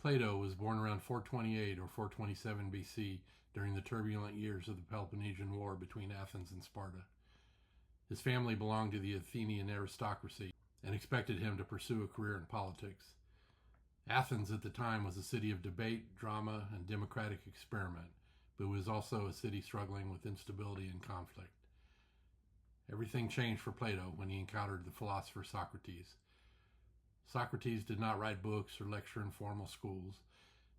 Plato was born around 428 or 427 BC during the turbulent years of the Peloponnesian War between Athens and Sparta. His family belonged to the Athenian aristocracy and expected him to pursue a career in politics. Athens at the time was a city of debate, drama, and democratic experiment, but it was also a city struggling with instability and conflict. Everything changed for Plato when he encountered the philosopher Socrates. Socrates did not write books or lecture in formal schools.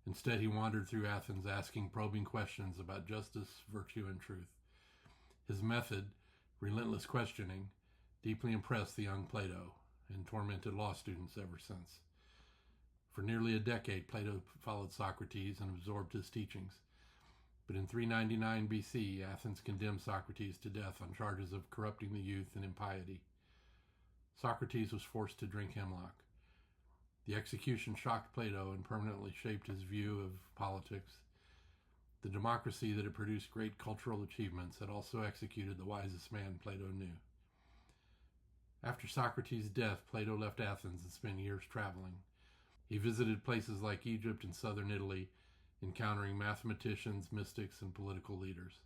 Instead, he wandered through Athens asking probing questions about justice, virtue, and truth. His method, relentless questioning, deeply impressed the young Plato and tormented law students ever since. For nearly a decade, Plato followed Socrates and absorbed his teachings. But in 399 BC, Athens condemned Socrates to death on charges of corrupting the youth and impiety. Socrates was forced to drink hemlock. The execution shocked Plato and permanently shaped his view of politics. The democracy that had produced great cultural achievements had also executed the wisest man Plato knew. After Socrates' death, Plato left Athens and spent years traveling. He visited places like Egypt and southern Italy, encountering mathematicians, mystics, and political leaders.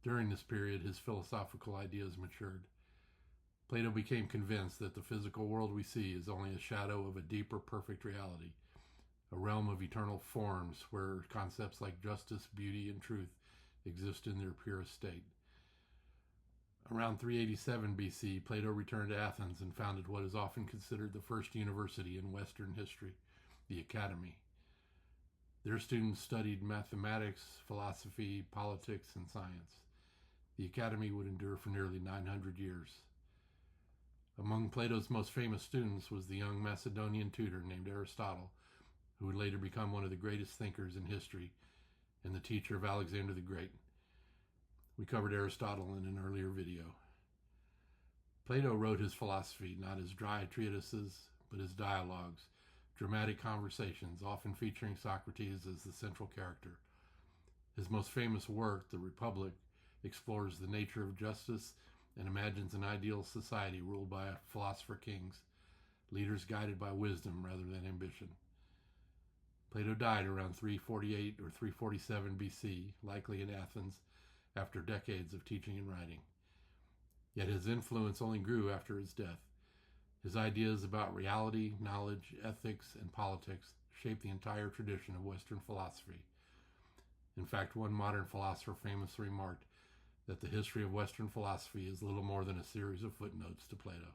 During this period, his philosophical ideas matured. Plato became convinced that the physical world we see is only a shadow of a deeper, perfect reality, a realm of eternal forms where concepts like justice, beauty, and truth exist in their purest state. Around 387 BC, Plato returned to Athens and founded what is often considered the first university in Western history, the Academy. Their students studied mathematics, philosophy, politics, and science. The Academy would endure for nearly 900 years. Among Plato's most famous students was the young Macedonian tutor named Aristotle, who would later become one of the greatest thinkers in history and the teacher of Alexander the Great. We covered Aristotle in an earlier video. Plato wrote his philosophy not as dry treatises, but as dialogues, dramatic conversations, often featuring Socrates as the central character. His most famous work, The Republic, explores the nature of justice and imagines an ideal society ruled by philosopher kings, leaders guided by wisdom rather than ambition. Plato died around 348 or 347 BC, likely in Athens, after decades of teaching and writing. Yet his influence only grew after his death. His ideas about reality, knowledge, ethics, and politics shaped the entire tradition of Western philosophy. In fact, one modern philosopher famously remarked that the history of Western philosophy is little more than a series of footnotes to Plato.